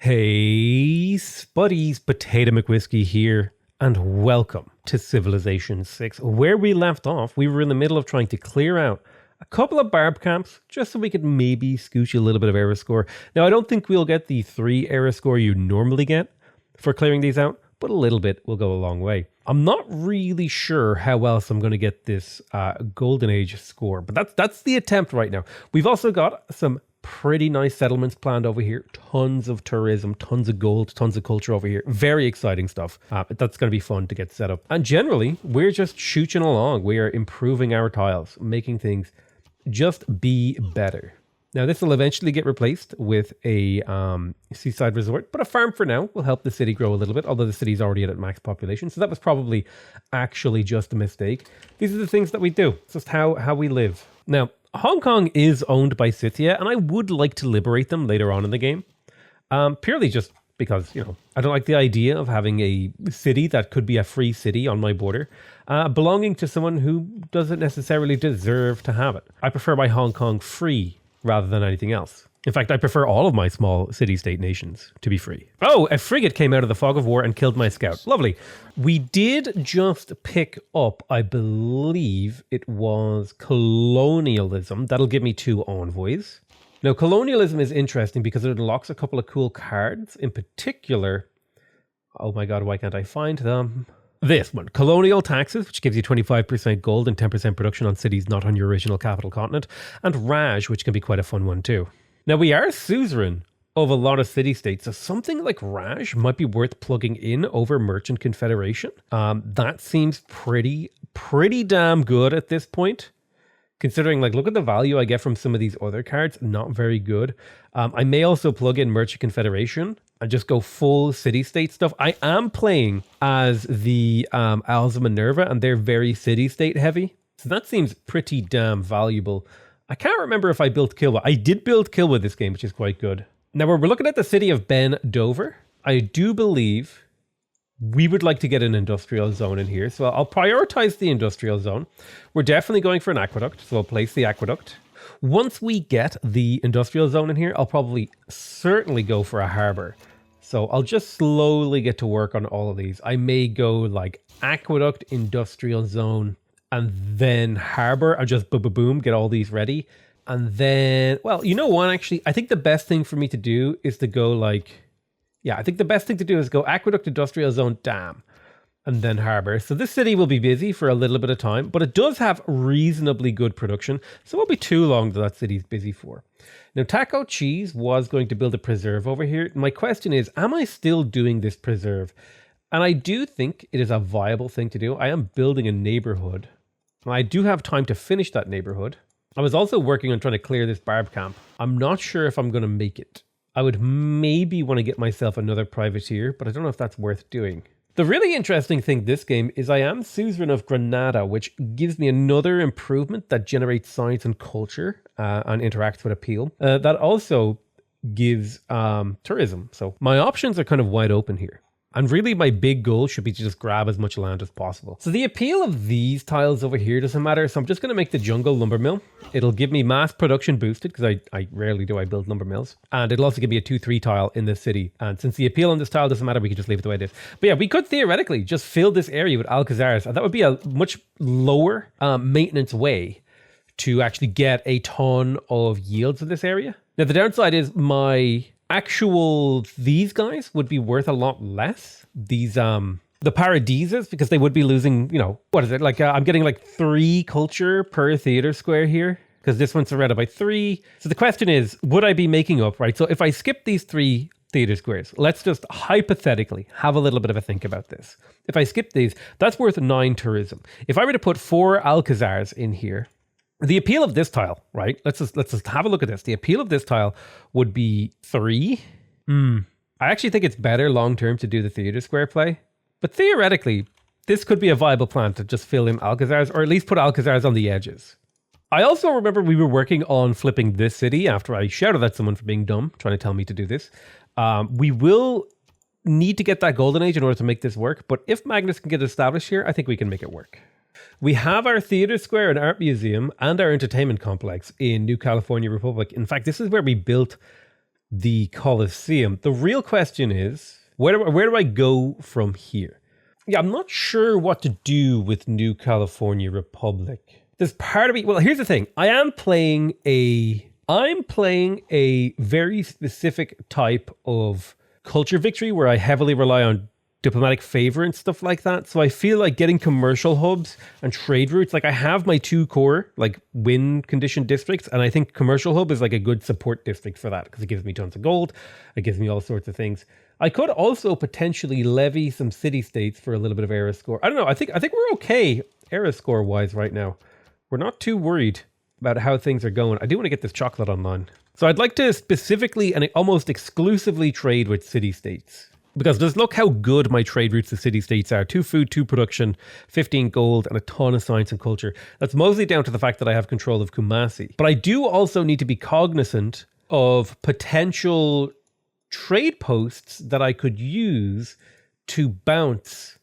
Hey, Spuddies, PotatoMcWhiskey here, and welcome to Civilization 6. Where we left off, we were in the middle of trying to clear out a couple of barb camps, just so we could maybe scooch a little bit of era score. Now, I don't think we'll get the 3 era score you normally get for clearing these out, but a little bit will go a long way. I'm not really sure how else I'm going to get this Golden Age score, but that's the attempt right now. We've also got some pretty nice settlements planned over here. Tons of tourism, tons of gold, tons of culture over here. Very exciting stuff. That's going to be fun to get set up. And generally, we're just shooching along. We are improving our tiles, making things just be better. Now, this will eventually get replaced with a seaside resort, but a farm for now will help the city grow a little bit, although the city's already at max population. So that was probably actually just a mistake. These are the things that we do. It's just how we live. Now, Hong Kong is owned by Scythia, and I would like to liberate them later on in the game. Purely just because, I don't like the idea of having a city that could be a free city on my border, belonging to someone who doesn't necessarily deserve to have it. I prefer my Hong Kong free rather than anything else. In fact, I prefer all of my small city-state nations to be free. Oh, a frigate came out of the fog of war and killed my scout. Lovely. We did just pick up, I believe it was Colonialism. That'll give me 2 envoys. Now, Colonialism is interesting because it unlocks a couple of cool cards. In particular, oh my god, why can't I find them? This one, Colonial Taxes, which gives you 25% gold and 10% production on cities not on your original capital continent. And Raj, which can be quite a fun one too. Now, we are suzerain of a lot of city-states, so something like Raj might be worth plugging in over Merchant Confederation. That seems pretty damn good at this point. Considering, look at the value I get from some of these other cards, not very good. I may also plug in Merchant Confederation and just go full city-state stuff. I am playing as the Owls of Minerva, and they're very city-state heavy. So that seems pretty damn valuable. I can't remember if I built Kilwa. I did build Kilwa this game, which is quite good. Now, we're looking at the city of Ben Dover. I do believe we would like to get an industrial zone in here. So I'll prioritize the industrial zone. We're definitely going for an aqueduct. So I'll place the aqueduct. Once we get the industrial zone in here, I'll certainly go for a harbor. So I'll just slowly get to work on all of these. I may go aqueduct, industrial zone, and then harbor, and just boom, get all these ready. And then, well, you know what, actually, I think the best thing for me to do is to go aqueduct, industrial zone, dam, and then harbor. So this city will be busy for a little bit of time, but it does have reasonably good production, so it won't be too long that city's busy for. Now, Taco Cheese was going to build a preserve over here. My question is, am I still doing this preserve? And I do think it is a viable thing to do. I am building a neighborhood. I do have time to finish that neighborhood. I was also working on trying to clear this barb camp. I'm not sure if I'm going to make it. I would maybe want to get myself another privateer, but I don't know if that's worth doing. The really interesting thing this game is I am suzerain of Granada, which gives me another improvement that generates science and culture and interacts with appeal. That also gives tourism. So my options are kind of wide open here. And really, my big goal should be to just grab as much land as possible. So the appeal of these tiles over here doesn't matter. So I'm just going to make the jungle lumber mill. It'll give me mass production boosted, because I rarely do I build lumber mills. And it'll also give me a 2-3 tile in this city. And since the appeal on this tile doesn't matter, we can just leave it the way it is. But yeah, we could theoretically just fill this area with alcazars. And that would be a much lower maintenance way to actually get a ton of yields in this area. Now, the downside is these guys would be worth a lot less. These, the Paradises, because they would be losing, what is it? I'm getting 3 culture per theater square here, because this one's surrounded by 3. So the question is, would I be making up, right? So if I skip these 3 theater squares, let's just hypothetically have a little bit of a think about this. If I skip these, that's worth 9 tourism. If I were to put 4 alcazars in here, the appeal of this tile, right? Let's just have a look at this. The appeal of this tile would be 3. I actually think it's better long-term to do the theater square play. But theoretically, this could be a viable plan to just fill in alcazars, or at least put alcazars on the edges. I also remember we were working on flipping this city after I shouted at someone for being dumb, trying to tell me to do this. We will need to get that golden age in order to make this work. But if Magnus can get established here, I think we can make it work. We have our theater square and art museum and our entertainment complex in New California Republic. In fact, this is where we built the Colosseum. The real question is, where do I go from here? Yeah, I'm not sure what to do with New California Republic. There's part of me, well, here's the thing. I'm playing a very specific type of culture victory where I heavily rely on diplomatic favor and stuff like that. So I feel like getting commercial hubs and trade routes, like I have my 2 core like win condition districts, and I think commercial hub is like a good support district for that because it gives me tons of gold. It gives me all sorts of things. I could also potentially levy some city states for a little bit of era score. I don't know. I think we're okay era score wise right now. We're not too worried about how things are going. I do want to get this chocolate online. So I'd like to specifically and almost exclusively trade with city states. Because just look how good my trade routes to city-states are. 2 food, 2 production, 15 gold, and a ton of science and culture. That's mostly down to the fact that I have control of Kumasi. But I do also need to be cognizant of potential trade posts that I could use to bounce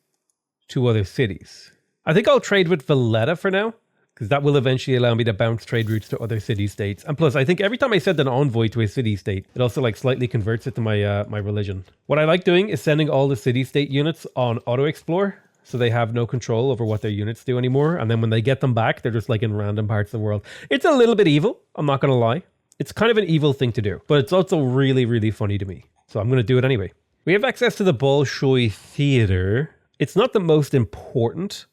to other cities. I think I'll trade with Valletta for now, because that will eventually allow me to bounce trade routes to other city-states. And plus, I think every time I send an envoy to a city-state, it also like slightly converts it to my religion. What I like doing is sending all the city-state units on auto-explore, so they have no control over what their units do anymore. And then when they get them back, they're just like in random parts of the world. It's a little bit evil, I'm not going to lie. It's kind of an evil thing to do, but it's also really, really funny to me. So I'm going to do it anyway. We have access to the Bolshoi Theater. It's not the most important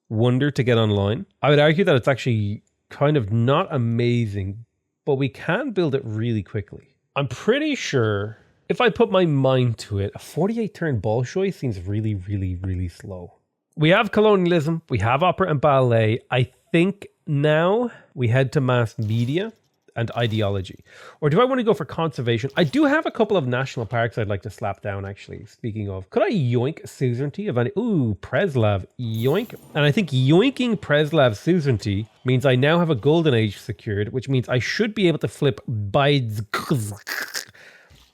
wonder to get online. I would argue that it's actually kind of not amazing, but we can build it really quickly. I'm pretty sure if I put my mind to it, a 48 turn Bolshoi seems really, really, really slow. We have colonialism, we have opera and ballet. I think now we head to mass media and ideology. Or do I want to go for conservation? I do have a couple of national parks I'd like to slap down, actually. Speaking of, could I yoink suzerainty of any? Ooh, Preslav, yoink. And I think yoinking Preslav suzerainty means I now have a golden age secured, which means I should be able to flip bides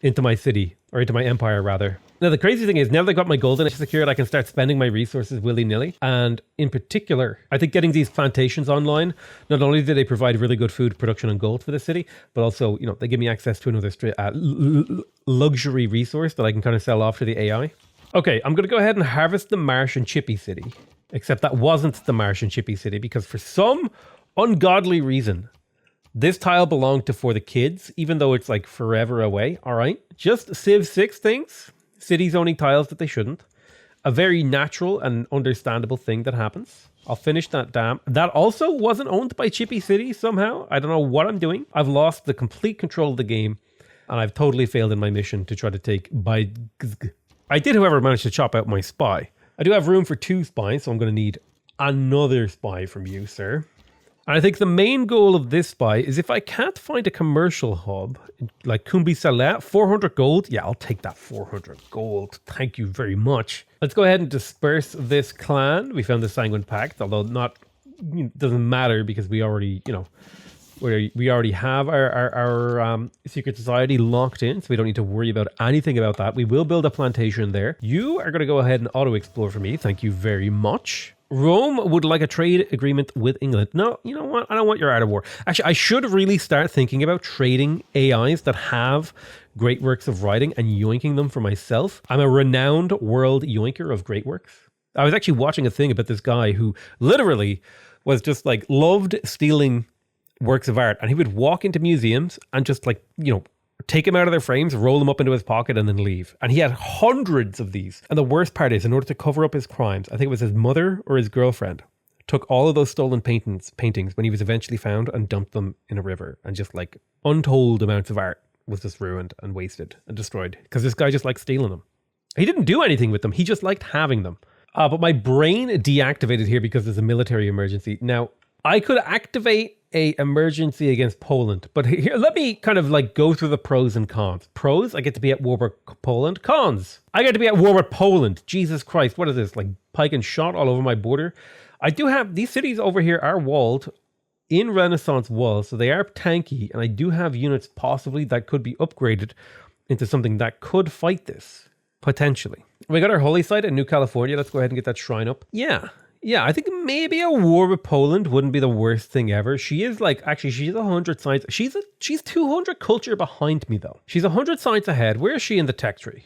into my city, or into my empire rather. Now the crazy thing is, now that I've got my golden age secured, I can start spending my resources willy-nilly. And in particular, I think getting these plantations online, not only do they provide really good food production and gold for the city, but also, you know, they give me access to another luxury resource that I can kind of sell off to the AI. Okay, I'm going to go ahead and harvest the Marsh and Chippy City. Except that wasn't the Marsh and Chippy City, because for some ungodly reason, this tile belonged to For the Kids, even though it's like forever away. All right, just Civ 6 things. Cities owning tiles that they shouldn't. A very natural and understandable thing that happens. I'll finish that dam. That also wasn't owned by Chippy City somehow. I don't know what I'm doing. I've lost the complete control of the game, and I've totally failed in my mission to try to take by. I did, however, manage to chop out my spy. I do have room for 2 spies, so I'm going to need another spy from you, sir. And I think the main goal of this spy is if I can't find a commercial hub, like Kumbi Salah, 400 gold. Yeah, I'll take that 400 gold. Thank you very much. Let's go ahead and disperse this clan. We found the Sanguine Pact, although doesn't matter because we already, we already have our secret society locked in, so we don't need to worry about anything about that. We will build a plantation there. You are going to go ahead and auto-explore for me. Thank you very much. Rome would like a trade agreement with England. No, you know what? I don't want your art of war. Actually, I should really start thinking about trading AIs that have great works of writing and yoinking them for myself. I'm a renowned world yoinker of great works. I was actually watching a thing about this guy who literally was just like loved stealing works of art, and he would walk into museums and just like, take them out of their frames, roll them up into his pocket, and then leave. And he had hundreds of these. And the worst part is, in order to cover up his crimes, I think it was his mother or his girlfriend took all of those stolen paintings when he was eventually found and dumped them in a river. And just like untold amounts of art was just ruined and wasted and destroyed because this guy just liked stealing them. He didn't do anything with them. He just liked having them. But my brain deactivated here because there's a military emergency. Now, I could activate a emergency against Poland, but here, let me kind of like go through the pros and cons. Pros, I get to be at war with Poland. Cons, I get to be at war with Poland. Jesus Christ, what is this? Like pike and shot all over my border. I do have, these cities over here are walled in Renaissance walls, so they are tanky, and I do have units possibly that could be upgraded into something that could fight this, potentially. We got our holy site in New California. Let's go ahead and get that shrine up. Yeah, Yeah, I think maybe a war with Poland wouldn't be the worst thing ever. She is like, actually, she's 100 science. She's 200 culture behind me though. She's 100 science ahead. Where is she in the tech tree?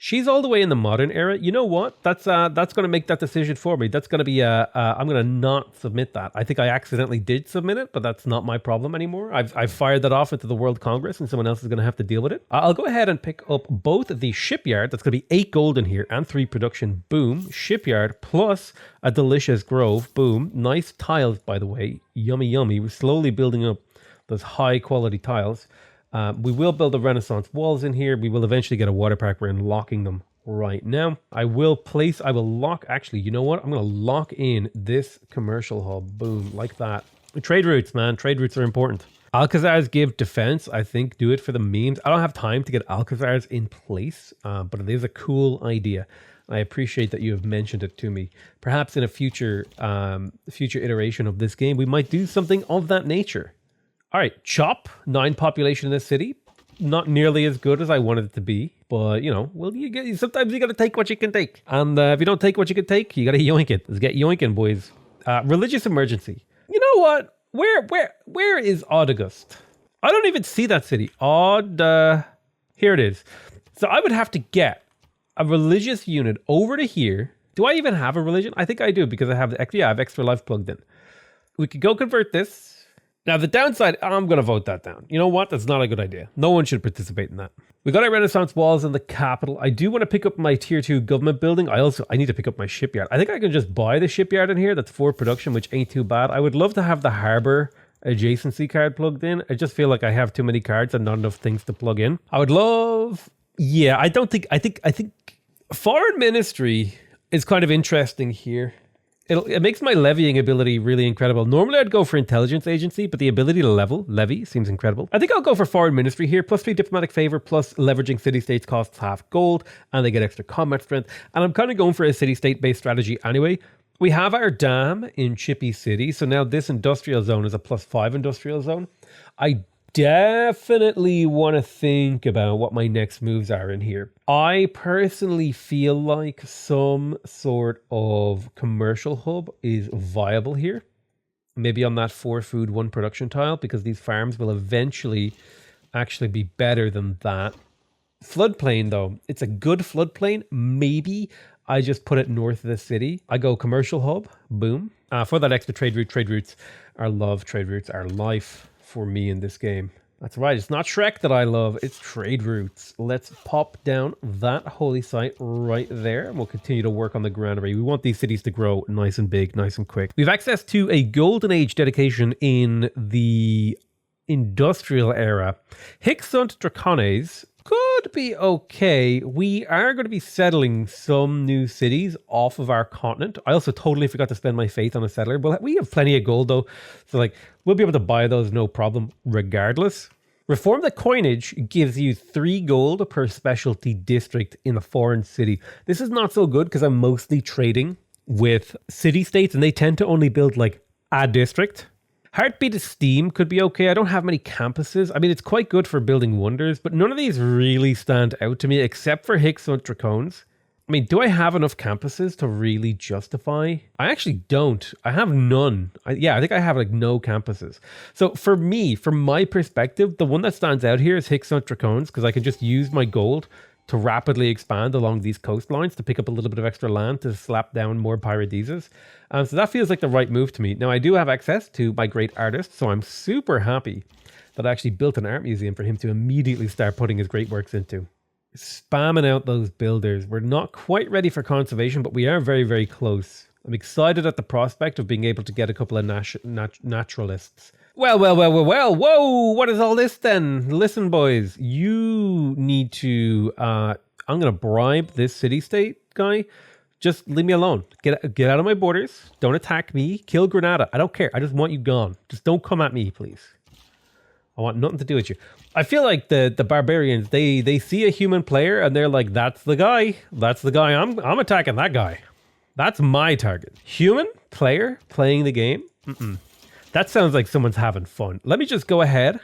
She's all the way in the modern era. You know what? That's going to make that decision for me. That's going to be I'm going to not submit that. I think I accidentally did submit it, but that's not my problem anymore. I've fired that off into the World Congress, and someone else is going to have to deal with it. I'll go ahead and pick up both the shipyard. That's going to be 8 gold in here and 3 production. Boom. Shipyard plus a delicious grove. Boom. Nice tiles, by the way. Yummy, yummy. We're slowly building up those high quality tiles. We will build the Renaissance walls in here. We will eventually get a water park. We're unlocking them right now. I will lock, actually, you know what? I'm going to lock in this commercial hub. Boom, like that. Trade routes, man. Trade routes are important. Alcazars give defense. I think do it for the memes. I don't have time to get Alcazars in place, but it is a cool idea. I appreciate that you have mentioned it to me. Perhaps in a future iteration of this game, we might do something of that nature. All right, Chop, 9 population in this city. Not nearly as good as I wanted it to be, but you know, well, sometimes you got to take what you can take. And if you don't take what you can take, you got to yoink it. Let's get yoinking, boys. Religious emergency. You know what? Where is August? I don't even see that city. Here it is. So I would have to get a religious unit over to here. Do I even have a religion? I think I do because I have extra life plugged in. We could go convert this. Now, the downside, I'm going to vote that down. You know what? That's not a good idea. No one should participate in that. We got our Renaissance walls in the capital. I do want to pick up my tier 2 government building. I need to pick up my shipyard. I think I can just buy the shipyard in here. That's 4 production, which ain't too bad. I would love to have the harbor adjacency card plugged in. I just feel like I have too many cards and not enough things to plug in. I would love... Yeah, I think foreign ministry is kind of interesting here. It makes my levying ability really incredible. Normally I'd go for intelligence agency, but the ability to levy seems incredible. I think I'll go for foreign ministry here, plus 3 diplomatic favor, plus leveraging city-states costs half gold, and they get extra combat strength. And I'm kind of going for a city-state based strategy anyway. We have our dam in Chippy City, so now this industrial zone is a plus 5 industrial zone. I definitely want to think about what my next moves are in here. I personally feel like some sort of commercial hub is viable here. Maybe on that 4 food, 1 production tile, because these farms will eventually actually be better than that. Floodplain though, it's a good floodplain. Maybe I just put it north of the city. I go commercial hub, boom. For that extra trade routes are love, trade routes are life. For me in this game. That's right, it's not Shrek that I love, it's trade routes. Let's pop down that holy site right there, and we'll continue to work on the granary. We want these cities to grow nice and big, nice and quick. We have access to a golden age dedication in the industrial era. Hic sunt dracones could be okay. We are going to be settling some new cities off of our continent. I also totally forgot to spend my faith on a settler, but we have plenty of gold though. So like, we'll be able to buy those no problem regardless. Reform the coinage gives you 3 gold per specialty district in a foreign city. This is not so good because I'm mostly trading with city-states and they tend to only build like a district. Heartbeat of Steam could be okay. I don't have many campuses. I mean, it's quite good for building wonders, but none of these really stand out to me except for Hic sunt dracones. I mean, do I have enough campuses to really justify? I actually don't. I have none. I think I have like no campuses. So for me, from my perspective, the one that stands out here is Hic sunt dracones because I can just use my gold to rapidly expand along these coastlines to pick up a little bit of extra land to slap down more paradises. So that feels like the right move to me. Now, I do have access to my great artist, so I'm super happy that I actually built an art museum for him to immediately start putting his great works into. Spamming out those builders. We're not quite ready for conservation, but we are very, very close. I'm excited at the prospect of being able to get a couple of naturalists. Well, whoa, what is all this then? Listen, boys, you need to, I'm going to bribe this city-state guy. Just leave me alone. Get out of my borders. Don't attack me. Kill Granada. I don't care. I just want you gone. Just don't come at me, please. I want nothing to do with you. I feel like the barbarians, they see a human player and they're like, that's the guy. That's the guy. I'm attacking that guy. That's my target. Human player playing the game? That sounds like someone's having fun. Let me just go ahead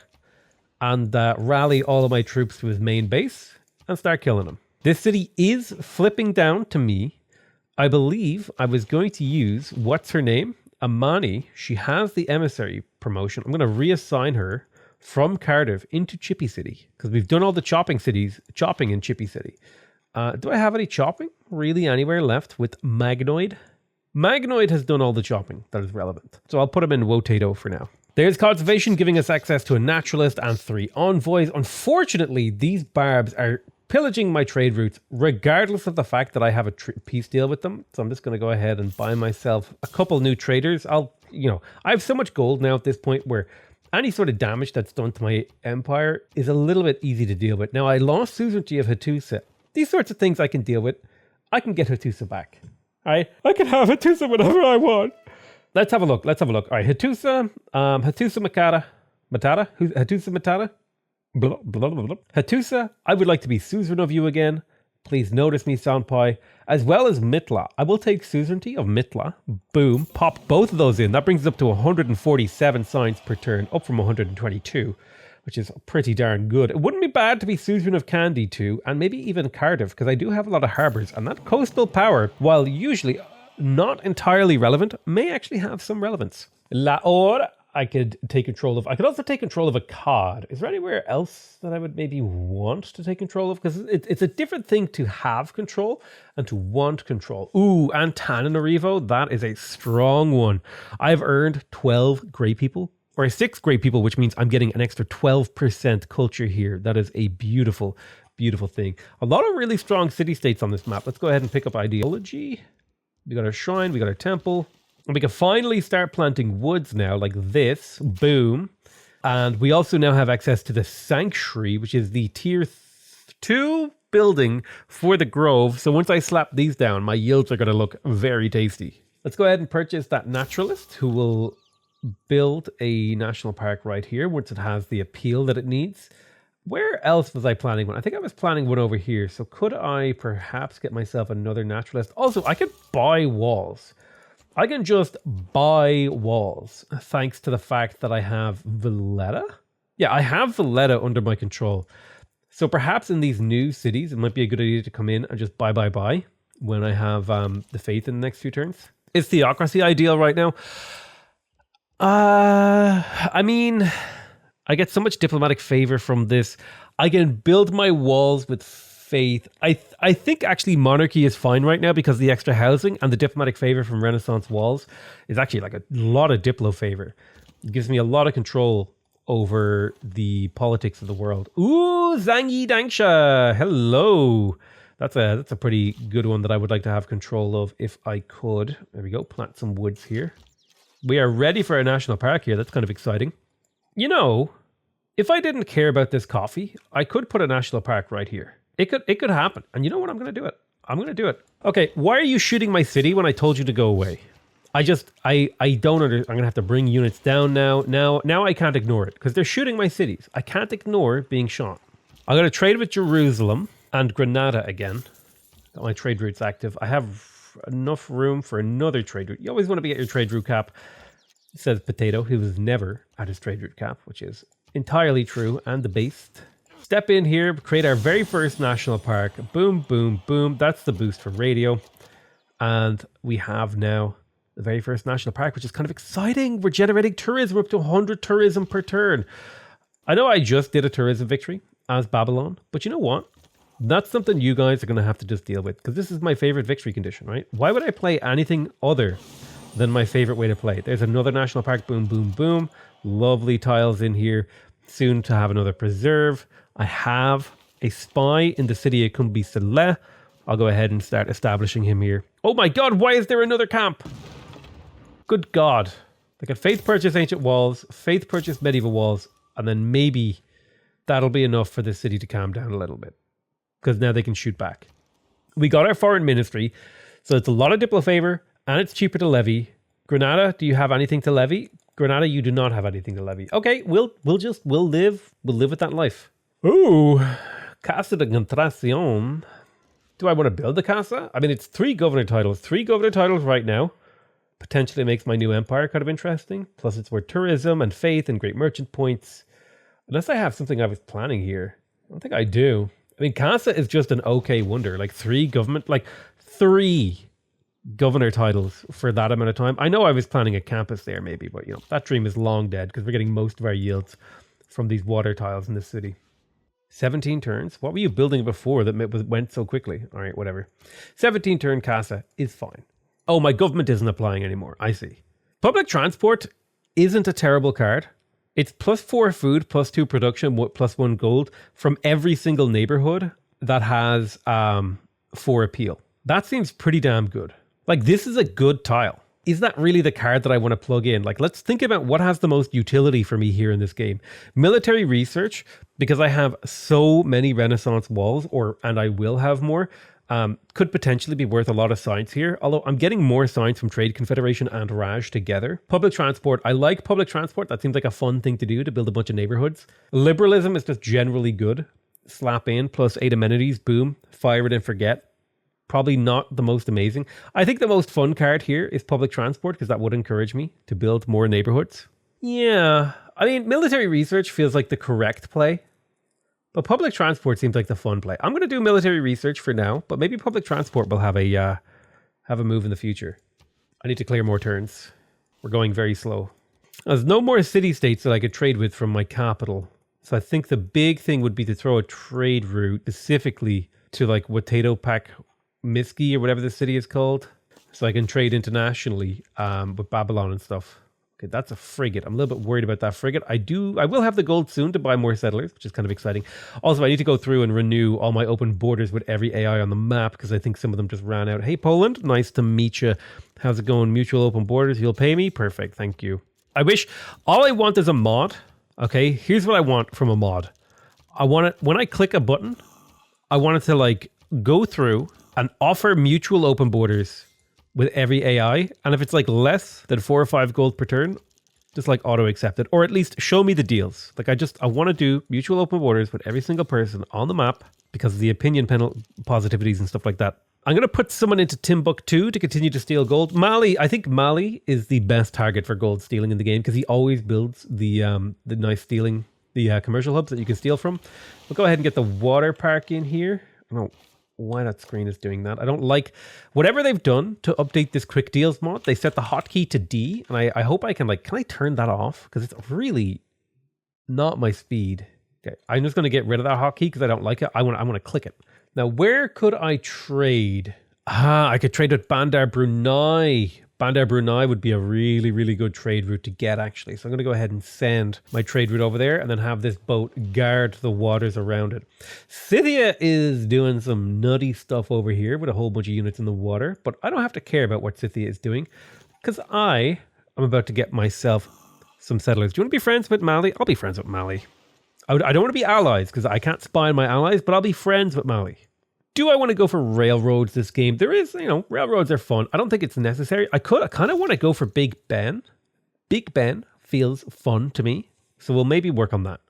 and rally all of my troops to his main base and start killing them. This city is flipping down to me. I believe I was going to use, what's her name? Amani. She has the emissary promotion. I'm going to reassign her from Cardiff into Chippy City because we've done all the chopping in Chippy City. Do I have any chopping really anywhere left with Magnoid? Magnoid has done all the chopping that is relevant. So I'll put him in Wotato for now. There's cultivation giving us access to a naturalist and 3 envoys. Unfortunately, these barbs are pillaging my trade routes regardless of the fact that I have a peace deal with them. So I'm just going to go ahead and buy myself a couple new traders. I have so much gold now at this point where any sort of damage that's done to my empire is a little bit easy to deal with. Now I lost suzerainty of Hattusa. These sorts of things I can deal with. I can get Hattusa back. All right, I can have Hattusa whenever I want. Let's have a look. All right, Hattusa, Hattusa Matata. Who's Hattusa Matata? Blah, blah, blah, blah. Hattusa, I would like to be suzerain of you again. Please notice me, Soundpie. As well as Mitla. I will take suzerainty of Mitla. Boom. Pop both of those in. That brings us up to 147 signs per turn, up from 122, which is pretty darn good. It wouldn't be bad to be suzerain of Kandy too, and maybe even Cardiff, because I do have a lot of harbours, and that coastal power, while usually not entirely relevant, may actually have some relevance. Lahore, I could take control of. I could also take control of Akkad. Is there anywhere else that I would maybe want to take control of? Because it's a different thing to have control and to want control. Ooh, Antananarivo, that is a strong one. I've earned 12 grey people, or 6 grey people, which means I'm getting an extra 12% culture here. That is a beautiful, beautiful thing. A lot of really strong city-states on this map. Let's go ahead and pick up ideology. We got our shrine, we got our temple. And we can finally start planting woods now, like this. Boom. And we also now have access to the Sanctuary, which is the tier 2 building for the Grove. So once I slap these down, my yields are going to look very tasty. Let's go ahead and purchase that naturalist who will build a national park right here once it has the appeal that it needs. Where else was I planning one? I think I was planning one over here. So could I perhaps get myself another naturalist? Also, I could buy walls. I can just buy walls thanks to the fact that I have Valletta. Yeah, I have Valletta under my control. So perhaps in these new cities, it might be a good idea to come in and just buy when I have the faith in the next few turns. Is theocracy ideal right now? I mean, I get so much diplomatic favor from this. I can build my walls with faith. I think actually monarchy is fine right now because the extra housing and the diplomatic favor from Renaissance walls is actually like a lot of diplo favor. It gives me a lot of control over the politics of the world. Ooh, Zangi Dangsha. Hello. That's a pretty good one that I would like to have control of if I could. There we go. Plant some woods here. We are ready for a national park here. That's kind of exciting. You know, if I didn't care about this coffee, I could put a national park right here. It could happen. And you know what? I'm going to do it. I'm going to do it. Okay, why are you shooting my city when I told you to go away? I don't understand. I'm going to have to bring units down now. Now I can't ignore it because they're shooting my cities. I can't ignore being shot. I'm going to trade with Jerusalem and Granada again. Got my trade routes active. I have enough room for another trade route. You always want to be at your trade route cap. Says Potato, who was never at his trade route cap, which is entirely true and the based. Step in here, create our very first national park. Boom, boom, boom. That's the boost for radio. And we have now the very first national park, which is kind of exciting. We're generating tourism. We're up to 100 tourism per turn. I know I just did a tourism victory as Babylon, but you know what? That's something you guys are going to have to just deal with because this is my favorite victory condition, right? Why would I play anything other than my favorite way to play? There's another national park. Boom, boom, boom. Lovely tiles in here. Soon to have another preserve. I have a spy in the city of Kumbi Saleh. I'll go ahead and start establishing him here. Oh my God, why is there another camp? Good God. They can faith purchase ancient walls, faith purchase medieval walls, and then maybe that'll be enough for the city to calm down a little bit. Because now they can shoot back. We got our foreign ministry, so it's a lot of diplo favor, and it's cheaper to levy. Granada, do you have anything to levy? Granada, you do not have anything to levy. Okay, we'll live with that life. Ooh, Casa de Contracion. Do I want to build a casa? I mean, it's 3 governor titles. 3 governor titles right now. Potentially makes my new empire kind of interesting. Plus it's worth tourism and faith and great merchant points. Unless I have something I was planning here. I don't think I do. I mean, casa is just an okay wonder. Like 3 government, like 3 governor titles for that amount of time. I know I was planning a campus there maybe, but that dream is long dead because we're getting most of our yields from these water tiles in this city. 17 turns? What were you building before that went so quickly? All right, whatever. 17 turn casa is fine. Oh, my government isn't applying anymore. I see. Public transport isn't a terrible card. It's +4 food, +2 production, +1 gold from every single neighborhood that has 4 appeal. That seems pretty damn good. Like, this is a good tile. Is that really the card that I want to plug in? Like, let's think about what has the most utility for me here in this game. Military research, because I have so many Renaissance walls, and I will have more, could potentially be worth a lot of science here. Although I'm getting more science from Trade Confederation and Raj together. Public transport. I like public transport. That seems like a fun thing to do, to build a bunch of neighborhoods. Liberalism is just generally good. Slap in +8 amenities. Boom. Fire it and forget. Probably not the most amazing. I think the most fun card here is public transport because that would encourage me to build more neighborhoods. Yeah, I mean, military research feels like the correct play, but public transport seems like the fun play. I'm going to do military research for now, but maybe public transport will have a move in the future. I need to clear more turns. We're going very slow. There's no more city-states that I could trade with from my capital. So I think the big thing would be to throw a trade route specifically to like PotatoMcWhiskey or whatever the city is called, so I can trade internationally with Babylon and stuff. Okay, that's a frigate. I'm a little bit worried about that frigate. I will have the gold soon to buy more settlers, which is kind of exciting. Also, I need to go through and renew all my open borders with every AI on the map because I think some of them just ran out. Hey, Poland, nice to meet you. How's it going? Mutual open borders. You'll pay me? Perfect. Thank you. All I want is a mod. Okay, here's what I want from a mod. I want it, when I click a button, I want it to like go through and offer mutual open borders with every AI. And if it's like less than 4 or 5 gold per turn, just like auto accept it, or at least show me the deals. Like I want to do mutual open borders with every single person on the map because of the opinion positivities and stuff like that. I'm going to put someone into Timbuktu to continue to steal gold. I think Mali is the best target for gold stealing in the game because he always builds the nice stealing, the commercial hubs that you can steal from. We'll go ahead and get the water park in here. I don't know why that screen is doing that. I don't like whatever they've done to update this quick deals mod. They set the hotkey to D, and I hope I can I turn that off? Because it's really not my speed. Okay, I'm just going to get rid of that hotkey because I don't like it. I want to click it. Now, where could I trade? I could trade with Bandar Brunei. Bandar Brunei would be a really, really good trade route to get, actually. So I'm going to go ahead and send my trade route over there and then have this boat guard the waters around it. Scythia is doing some nutty stuff over here with a whole bunch of units in the water, but I don't have to care about what Scythia is doing because I am about to get myself some settlers. Do you want to be friends with Mali? I'll be friends with Mali. I don't want to be allies because I can't spy on my allies, but I'll be friends with Mali. Do I want to go for railroads this game? There is, railroads are fun. I don't think it's necessary. I kind of want to go for Big Ben. Big Ben feels fun to me. So we'll maybe work on that.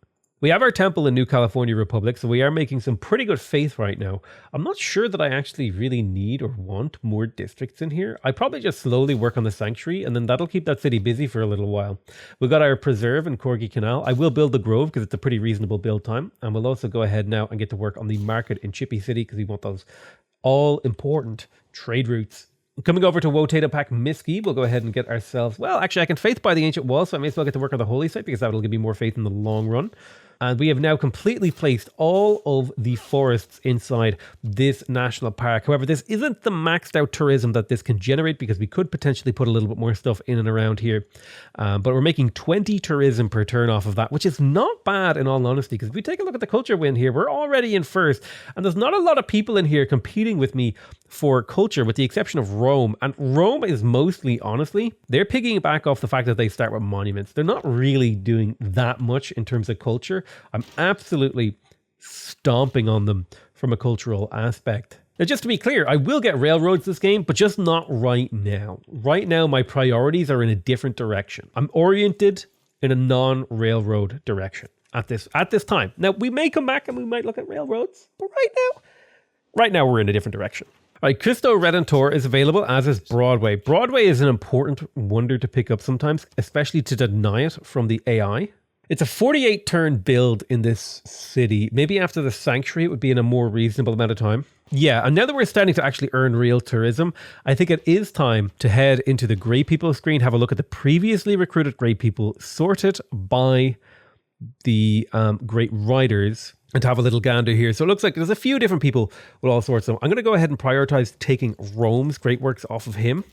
We have our temple in New California Republic, so we are making some pretty good faith right now. I'm not sure that I actually really need or want more districts in here. I probably just slowly work on the sanctuary, and then that'll keep that city busy for a little while. We've got our preserve in Corgi Canal. I will build the grove because it's a pretty reasonable build time, and we'll also go ahead now and get to work on the market in Chippy City because we want those all-important trade routes. Coming over to PotatoMcWhiskey, we'll go ahead and get ourselves... Well, actually, I can faith by the ancient wall, so I may as well get to work on the holy site because that will give me more faith in the long run. And we have now completely placed all of the forests inside this national park. However, this isn't the maxed out tourism that this can generate because we could potentially put a little bit more stuff in and around here. But we're making 20 tourism per turn off of that, which is not bad in all honesty. Because if we take a look at the culture win here, we're already in first. And there's not a lot of people in here competing with me for culture, with the exception of Rome. And Rome is mostly, honestly, they're picking back off the fact that they start with monuments. They're not really doing that much in terms of culture. I'm absolutely stomping on them from a cultural aspect. Now, just to be clear, I will get railroads this game, but just not right now. Right now, my priorities are in a different direction. I'm oriented in a non-railroad direction at this time. Now, we may come back and we might look at railroads, but right now we're in a different direction. All right, Cristo Redentor is available, as is Broadway. Broadway is an important wonder to pick up sometimes, especially to deny it from the AI. It's a 48 turn build in this city. Maybe after the sanctuary, it would be in a more reasonable amount of time. Yeah, and now that we're starting to actually earn real tourism, I think it is time to head into the Grey People screen, have a look at the previously recruited Grey People, sorted by the Great Riders, and to have a little gander here. So it looks like there's a few different people with all sorts of them. I'm going to go ahead and prioritize taking Rome's great works off of him.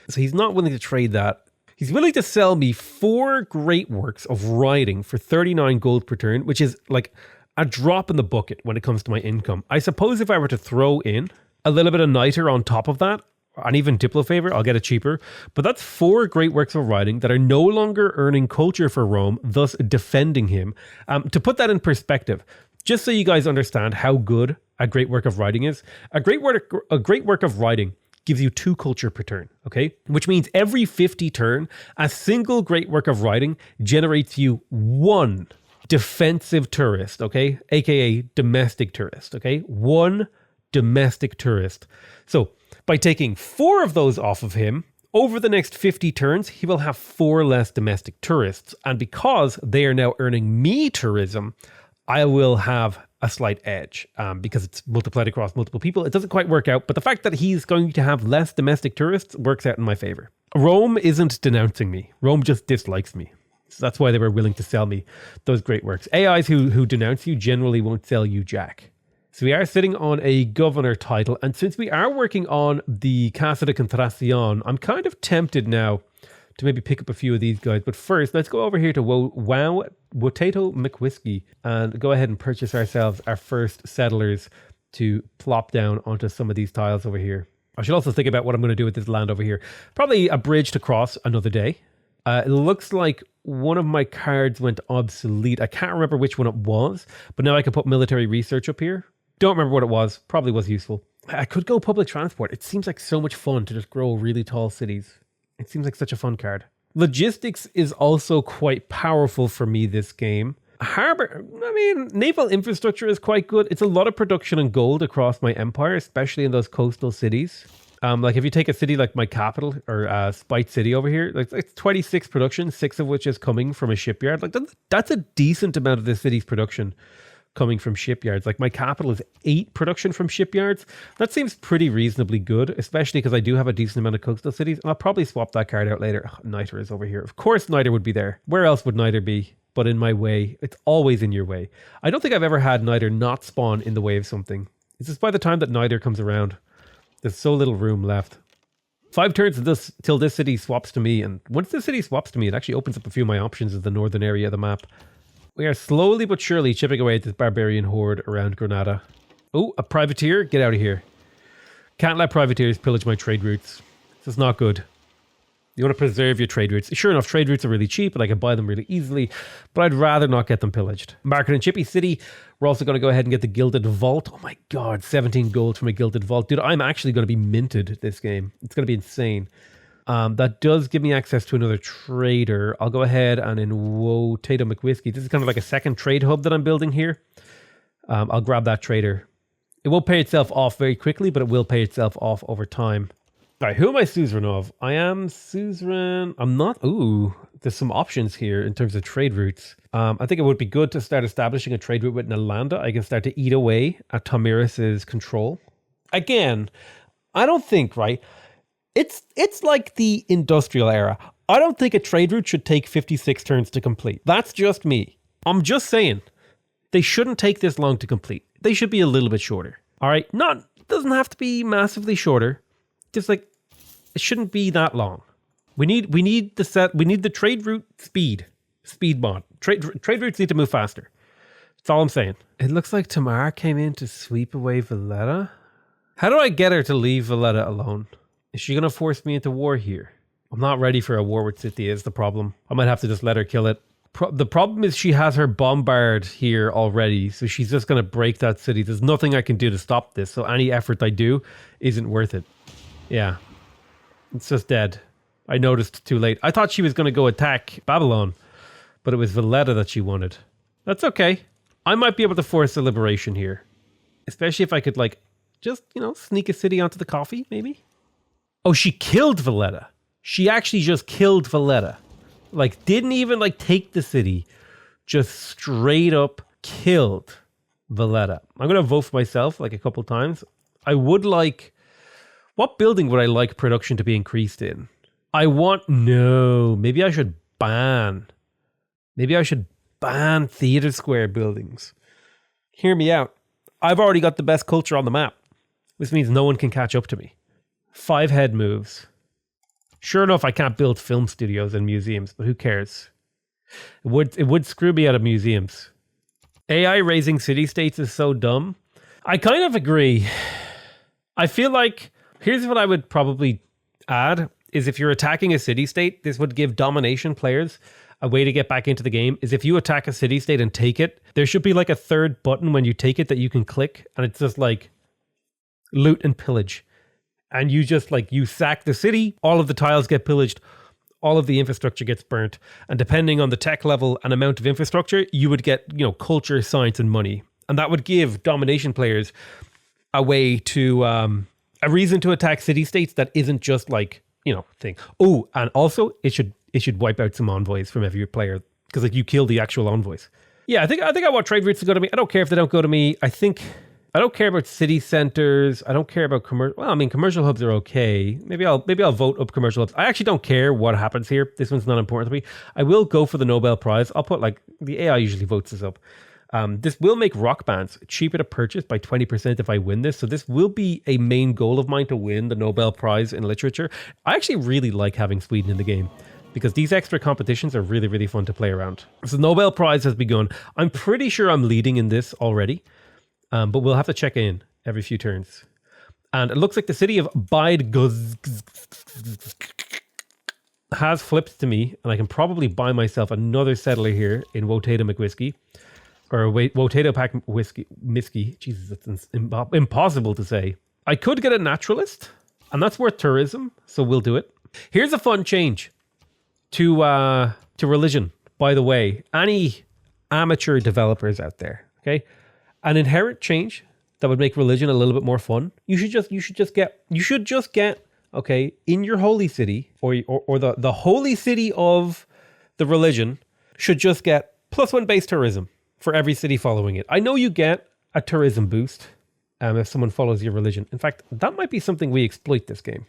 So he's not willing to trade that. He's willing to sell me 4 great works of riding for 39 gold per turn, which is like a drop in the bucket when it comes to my income. I suppose if I were to throw in a little bit of niter on top of that, and even Diplo favor, I'll get it cheaper. But that's 4 great works of riding that are no longer earning culture for Rome, thus defending him. To put that in perspective, just so you guys understand how good a great work of riding is, a great work of riding gives you 2 culture per turn, okay? Which means every 50 turn, a single great work of riding generates you 1 defensive tourist, okay? AKA domestic tourist, okay? 1 domestic tourist. So by taking 4 of those off of him, over the next 50 turns, he will have 4 less domestic tourists. And because they are now earning me tourism, I will have a slight edge because it's multiplied across multiple people. It doesn't quite work out, but the fact that he's going to have less domestic tourists works out in my favor. Rome isn't denouncing me. Rome just dislikes me. So that's why they were willing to sell me those great works. AIs who denounce you generally won't sell you jack. So we are sitting on a governor title, and since we are working on the Casa de Contratación, I'm kind of tempted now to maybe pick up a few of these guys. But first, let's go over here to PotatoMcWhiskey and go ahead and purchase ourselves our first settlers to plop down onto some of these tiles over here. I should also think about what I'm going to do with this land over here. Probably a bridge to cross another day. It looks like one of my cards went obsolete. I can't remember which one it was, but now I can put military research up here. Don't remember what it was. Probably was useful. I could go public transport. It seems like so much fun to just grow really tall cities. It seems like such a fun card. Logistics is also quite powerful for me this game. Harbor, naval infrastructure is quite good. It's a lot of production and gold across my empire, especially in those coastal cities. Like if you take a city like my capital or Spite City over here, like it's 26 production, 6 of which is coming from a shipyard. Like that's a decent amount of the city's production coming from shipyards. Like my capital is 8 production from shipyards. That seems pretty reasonably good, especially because I do have a decent amount of coastal cities. And I'll probably swap that card out later. Oh, Niter is over here. Of course Niter would be there. Where else would Niter be but in my way? It's always in your way. I don't think I've ever had Niter not spawn in the way of something. It's just by the time that Niter comes around, there's so little room left. 5 turns till this city swaps to me. And once this city swaps to me, it actually opens up a few of my options in the northern area of the map. We are slowly but surely chipping away at this barbarian horde around Granada. Oh, a privateer? Get out of here. Can't let privateers pillage my trade routes. This is not good. You want to preserve your trade routes. Sure enough, trade routes are really cheap and I can buy them really easily, but I'd rather not get them pillaged. Market in Chippy City. We're also going to go ahead and get the Gilded Vault. Oh my god, 17 gold from a Gilded Vault. Dude, I'm actually going to be minted this game. It's going to be insane. That does give me access to another trader. I'll go ahead and in PotatoMcWhiskey. This is kind of like a second trade hub that I'm building here. I'll grab that trader. It won't pay itself off very quickly, but it will pay itself off over time. All right, who am I suzerain of? I am suzerain. I'm not. Ooh, there's some options here in terms of trade routes. I think it would be good to start establishing a trade route with Nalanda. I can start to eat away at Tomiris's control. Again, I don't think, right? It's like the industrial era. I don't think a trade route should take 56 turns to complete. That's just me. I'm just saying they shouldn't take this long to complete. They should be a little bit shorter. All right, it doesn't have to be massively shorter. Just like it shouldn't be that long. We need the trade route speed mod. Trade routes need to move faster. That's all I'm saying. It looks like Tamar came in to sweep away Valletta. How do I get her to leave Valletta alone? Is she going to force me into war here? I'm not ready for a war with Scythia is the problem. I might have to just let her kill it. The problem is she has her bombard here already, so she's just going to break that city. There's nothing I can do to stop this, so any effort I do isn't worth it. Yeah. It's just dead. I noticed too late. I thought she was going to go attack Babylon, but it was Valletta that she wanted. That's okay. I might be able to force a liberation here. Especially if I could, just, sneak a city onto the coffee, maybe? Oh, she killed Valletta. She actually just killed Valletta. Didn't even, take the city. just straight up killed Valletta. I'm going to vote for myself like a couple times. I would like... What building would I like production to be increased in? Maybe I should ban. Maybe I should ban theater square buildings. Hear me out. I've already got the best culture on the map. This means no one can catch up to me. 5 head moves. Sure enough, I can't build film studios and museums, but who cares? It would screw me out of museums. AI raising city-states is so dumb. I kind of agree. I feel like, here's what I would probably add, is if you're attacking a city-state, this would give domination players a way to get back into the game, is if you attack a city-state and take it, there should be like a third button when you take it that you can click, and it's just like loot and pillage. And you just like, you sack the city, all of the tiles get pillaged, all of the infrastructure gets burnt, and depending on the tech level and amount of infrastructure, you would get, culture, science, and money. And that would give domination players a way to, a reason to attack city-states that isn't just like, thing. Oh, and also it should wipe out some envoys from every player, because like you kill the actual envoys. Yeah, I think I want trade routes to go to me. I don't care if they don't go to me. I don't care about city centers. I don't care about commercial. Well, I mean, commercial hubs are okay. Maybe I'll vote up commercial hubs. I actually don't care what happens here. This one's not important to me. I will go for the Nobel Prize. I'll put the AI usually votes this up. This will make rock bands cheaper to purchase by 20% if I win this. So this will be a main goal of mine, to win the Nobel Prize in literature. I actually really like having Sweden in the game, because these extra competitions are really, really fun to play around. So the Nobel Prize has begun. I'm pretty sure I'm leading in this already, but we'll have to check in every few turns. And it looks like the city of Bydgoszcz has flipped to me, and I can probably buy myself another settler here in PotatoMcWhiskey. Or PotatoMcWhiskey. Jesus, that's impossible to say. I could get a naturalist, and that's worth tourism, so we'll do it. Here's a fun change to religion, by the way. Any amateur developers out there, okay? An inherent change that would make religion a little bit more fun. You should just get, okay, in your holy city, or the holy city of the religion should just get +1 base tourism for every city following it. I know you get a tourism boost if someone follows your religion. In fact, that might be something we exploit this game.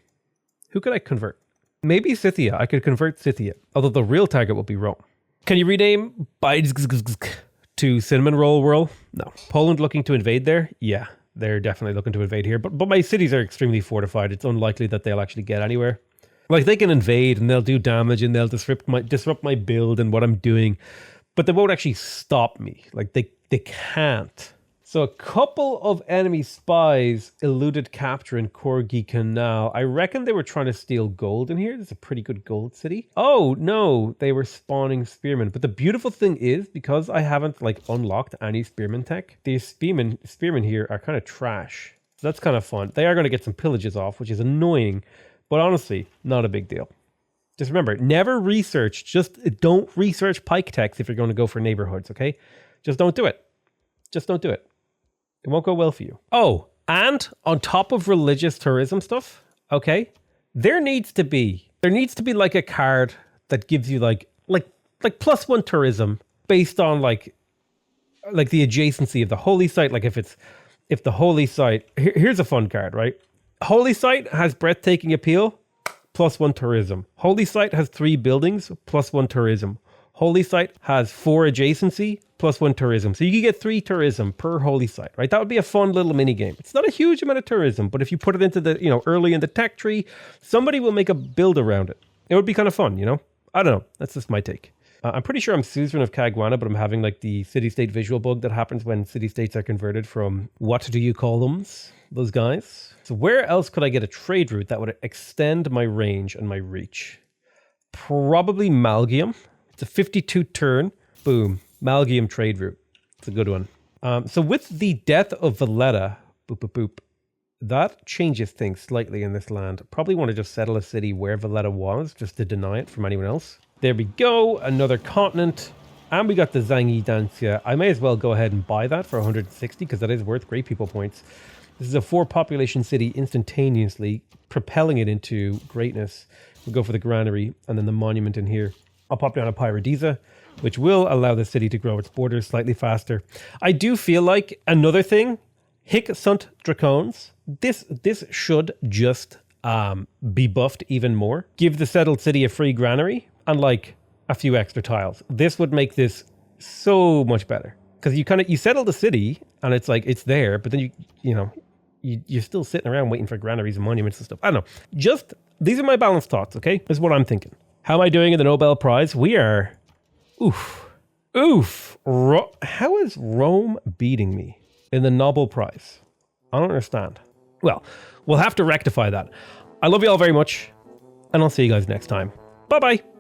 Who could I convert? Maybe Scythia. I could convert Scythia, although the real target will be Rome. Can you rename Bydgoszcz to Cinnamon Roll Whirl? No. Poland looking to invade there? Yeah, they're definitely looking to invade here. But my cities are extremely fortified. It's unlikely that they'll actually get anywhere. Like, they can invade and they'll do damage and they'll disrupt my build and what I'm doing, but they won't actually stop me. Like, they can't. So a couple of enemy spies eluded capture in Corgi Canal. I reckon they were trying to steal gold in here. This is a pretty good gold city. Oh, no, they were spawning spearmen. But the beautiful thing is, because I haven't unlocked any spearman tech, these spearmen here are kind of trash. So that's kind of fun. They are going to get some pillages off, which is annoying, but honestly, not a big deal. Just remember, never research. Just don't research pike techs if you're going to go for neighborhoods, okay? Just don't do it. Just don't do it. It won't go well for you. Oh, and on top of religious tourism stuff, okay, there needs to be like a card that gives you like +1 tourism based on like the adjacency of the holy site. Like if the holy site, here's a fun card, right? Holy site has breathtaking appeal, +1 tourism. Holy site has 3 buildings, +1 tourism. Holy site has 4 adjacency, +1 tourism. So you can get 3 tourism per holy site, right? That would be a fun little mini game. It's not a huge amount of tourism, but if you put it into the, early in the tech tree, somebody will make a build around it. It would be kind of fun, I don't know. That's just my take. I'm pretty sure I'm suzerain of Caguana, but I'm having the city-state visual bug that happens when city-states are converted from, what do you call them? Those guys. So where else could I get a trade route that would extend my range and my reach? Probably Malgium. It's a 52 turn. Boom. Malgium trade route. It's a good one. So with the death of Valletta, boop, boop, boop, that changes things slightly in this land. Probably want to just settle a city where Valletta was, just to deny it from anyone else. There we go. Another continent. And we got the Zangi Dancia. I may as well go ahead and buy that for 160 because that is worth great people points. This is a 4 population city instantaneously, propelling it into greatness. We'll go for the granary and then the monument in here. I'll pop down a Pyrodisa. which will allow the city to grow its borders slightly faster. I do feel like another thing, Hic sunt dracones. This should just be buffed even more. Give the settled city a free granary and like a few extra tiles. This would make this so much better. Because you settle the city and it's like it's there, but then you're still sitting around waiting for granaries and monuments and stuff. I don't know. These are my balanced thoughts, okay? This is what I'm thinking. How am I doing in the Nobel Prize? We are... Oof. How is Rome beating me in the Nobel Prize? I don't understand. Well, we'll have to rectify that. I love you all very much, and I'll see you guys next time. Bye-bye.